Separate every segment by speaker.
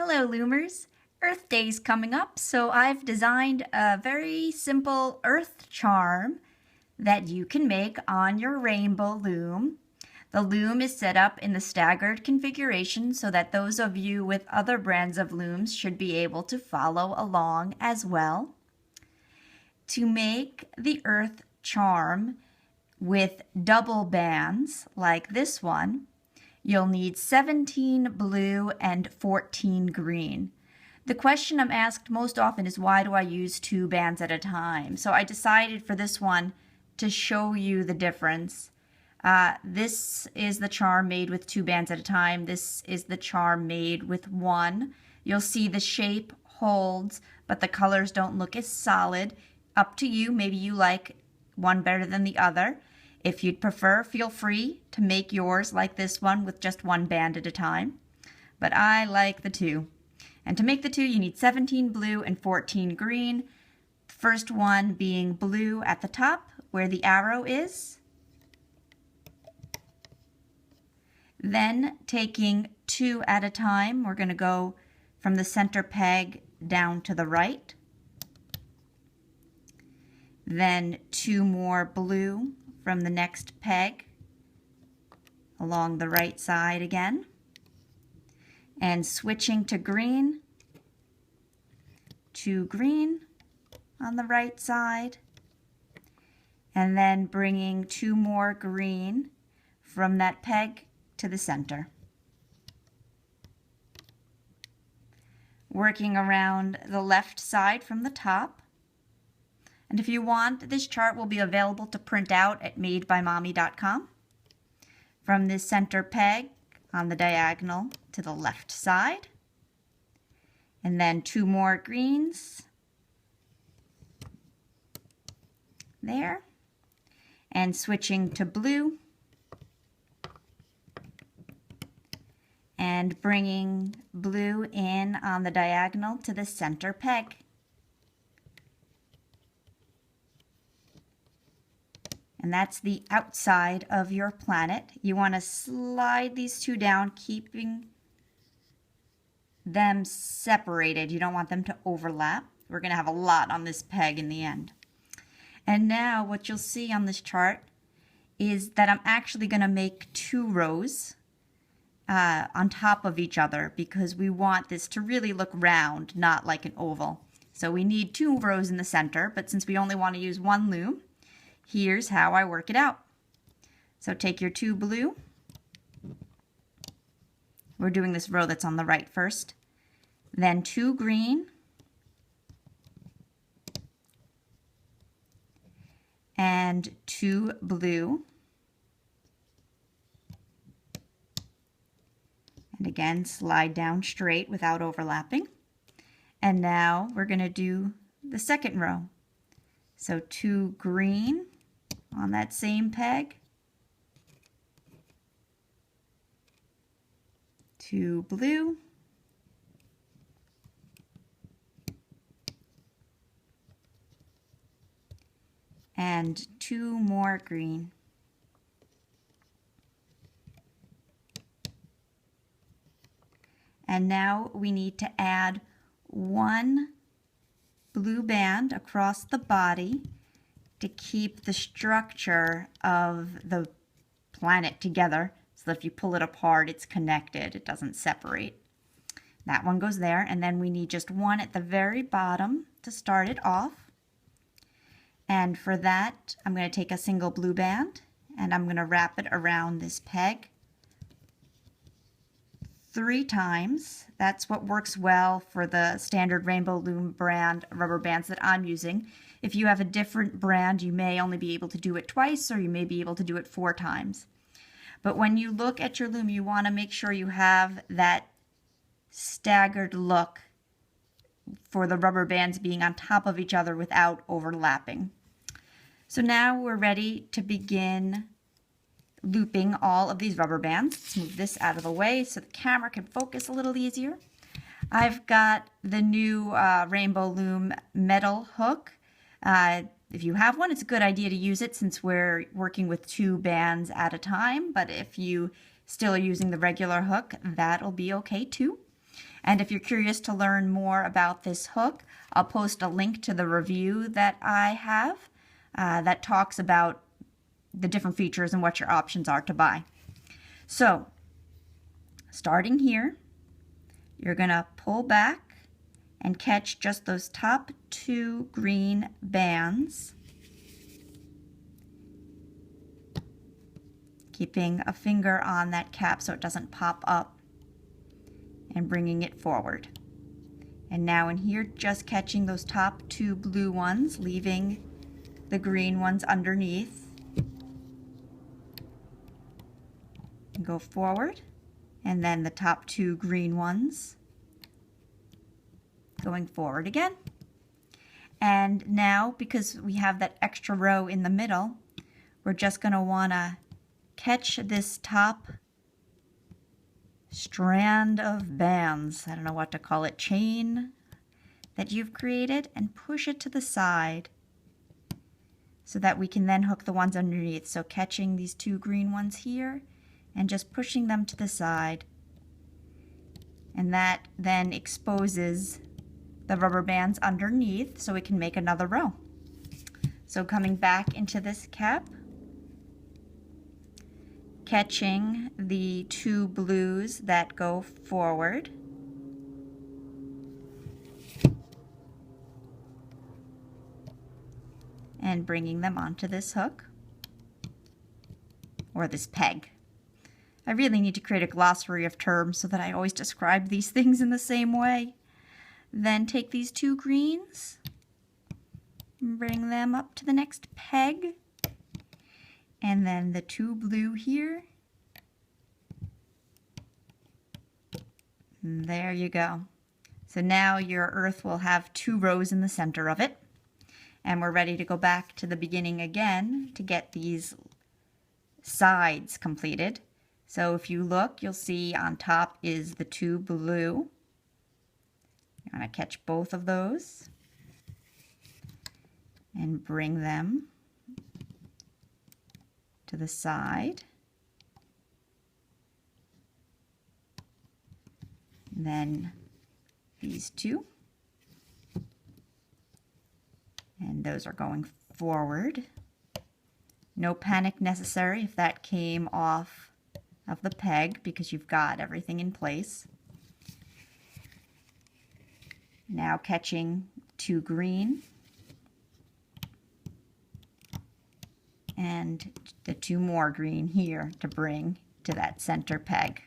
Speaker 1: Hello Loomers! Earth Day's coming up, so I've designed a very simple earth charm that you can make on your rainbow loom. The loom is set up in the staggered configuration so that those of you with other brands of looms should be able to follow along as well. To make the earth charm with double bands like this one, you'll need 17 blue and 14 green. The question I'm asked most often is, why do I use 2 bands at a time? So I decided for this one to show you the difference. This is the charm made with 2 bands at a time. This is the charm made with 1. You'll see the shape holds, but the colors don't look as solid. Up to you. Maybe you like one better than the other. If you'd prefer, feel free to make yours like this one with just 1 band at a time. But I like the 2. And to make the 2, you need 17 blue and 14 green. The first one being blue at the top where the arrow is. Then taking 2 at a time, we're going to go from the center peg down to the right. Then 2 more blue from the next peg along the right side again, and switching to green, 2 green on the right side, and then bringing 2 more green from that peg to the center. Working around the left side from the top. And if you want, this chart will be available to print out at madebymommy.com. From this center peg on the diagonal to the left side. And then 2 more greens. There. And switching to blue. And bringing blue in on the diagonal to the center peg. And that's the outside of your planet. You want to slide these 2 down, keeping them separated. You don't want them to overlap. We're going to have a lot on this peg in the end. And now what you'll see on this chart is that I'm actually going to make 2 rows on top of each other, because we want this to really look round, not like an oval. So we need 2 rows in the center, but since we only want to use 1 loom, here's how I work it out. So take your 2 blue. We're doing this row that's on the right first. Then 2 green. And 2 blue. And again, slide down straight without overlapping. And now we're going to do the second row. So 2 green on that same peg, 2 blue, and 2 more green. And now we need to add 1 blue band across the body to keep the structure of the planet together, so that if you pull it apart, it's connected, it doesn't separate. That one goes there, and then we need just 1 at the very bottom to start it off. And for that, I'm going to take a single blue band, and I'm going to wrap it around this peg 3 times. That's what works well for the standard Rainbow Loom brand rubber bands that I'm using. If you have a different brand, you may only be able to do it twice, or you may be able to do it 4 times. But when you look at your loom, you want to make sure you have that staggered look for the rubber bands being on top of each other without overlapping. So now we're ready to begin looping all of these rubber bands. Let's move this out of the way so the camera can focus a little easier. I've got the new Rainbow Loom metal hook. If you have one, it's a good idea to use it since we're working with 2 bands at a time. But if you still are using the regular hook, that'll be okay too. And if you're curious to learn more about this hook, I'll post a link to the review that I have that talks about the different features and what your options are to buy. So, starting here, you're going to pull back and catch just those top 2 green bands, keeping a finger on that cap so it doesn't pop up, and bringing it forward. And now in here, just catching those top 2 blue ones, leaving the green ones underneath. And go forward, and then the top 2 green ones going forward again. And now, because we have that extra row in the middle, we're just going to want to catch this top strand of bands, I don't know what to call it, chain that you've created, and push it to the side so that we can then hook the ones underneath. So catching these 2 green ones here and just pushing them to the side, and that then exposes the rubber bands underneath so we can make another row. So coming back into this cap, catching the 2 blues that go forward, and bringing them onto this hook or this peg. I really need to create a glossary of terms so that I always describe these things in the same way. Then take these 2 greens, bring them up to the next peg, and then the 2 blue here. And there you go. So now your earth will have 2 rows in the center of it. And we're ready to go back to the beginning again to get these sides completed. So if you look, you'll see on top is the 2 blue. I'm going to catch both of those and bring them to the side. And then these 2. And those are going forward. No panic necessary if that came off of the peg because you've got everything in place. Now catching 2 green and the 2 more green here to bring to that center peg.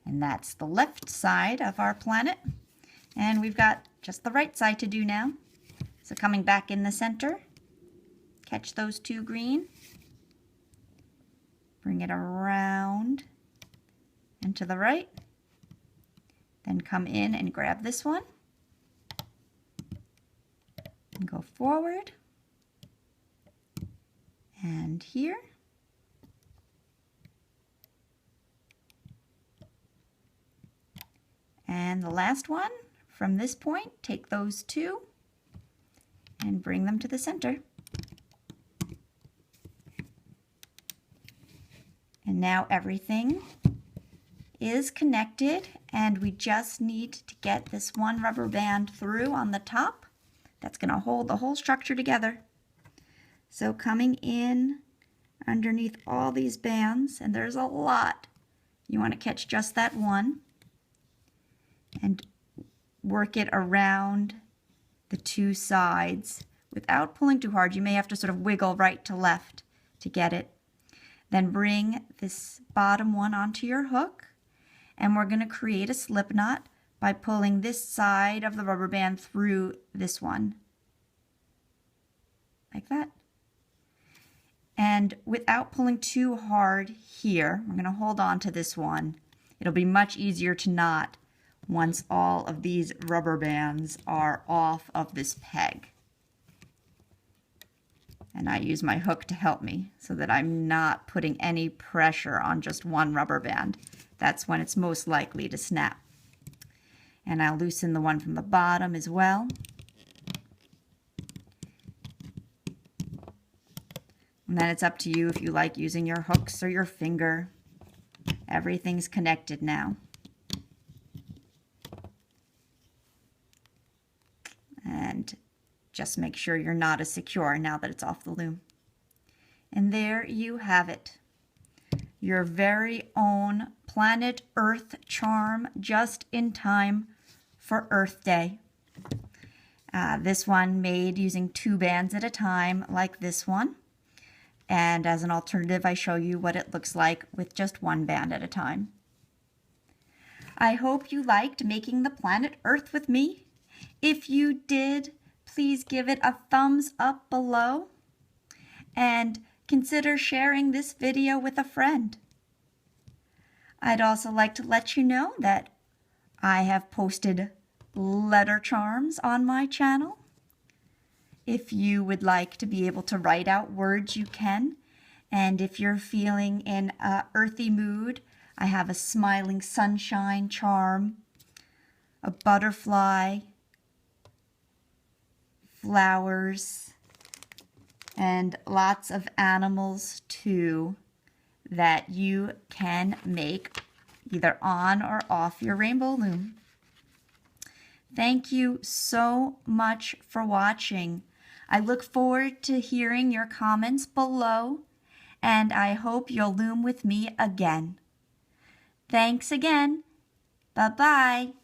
Speaker 1: And that's the left side of our planet. And we've got just the right side to do now. So coming back in the center, catch those 2 green, bring it around and to the right, then come in and grab this one and go forward and here. And the last one, from this point, take those 2 and bring them to the center. And now everything is connected, and we just need to get this one rubber band through on the top. That's going to hold the whole structure together. So coming in underneath all these bands, and there's a lot, you want to catch just that one and work it around the 2 sides without pulling too hard. You may have to sort of wiggle right to left to get it. Then bring this bottom one onto your hook, and we're going to create a slip knot by pulling this side of the rubber band through this one, like that. And without pulling too hard here, we're going to hold on to this one. It'll be much easier to knot once all of these rubber bands are off of this peg. And I use my hook to help me so that I'm not putting any pressure on just one rubber band. That's when it's most likely to snap. And I'll loosen the one from the bottom as well. And then it's up to you if you like using your hooks or your finger. Everything's connected now. And just make sure you're not as secure now that it's off the loom. And there you have it. Your very own Planet Earth charm just in time for Earth Day. This one made using 2 bands at a time like this one. And as an alternative, I show you what it looks like with just 1 band at a time. I hope you liked making the planet Earth with me. If you did, please give it a thumbs up below and consider sharing this video with a friend. I'd also like to let you know that I have posted letter charms on my channel. If you would like to be able to write out words, you can. And if you're feeling in an earthy mood, I have a smiling sunshine charm, a butterfly, flowers, and lots of animals too that you can make either on or off your rainbow loom. Thank you so much for watching. I look forward to hearing your comments below, and I hope you'll loom with me again. Thanks again. Bye-bye.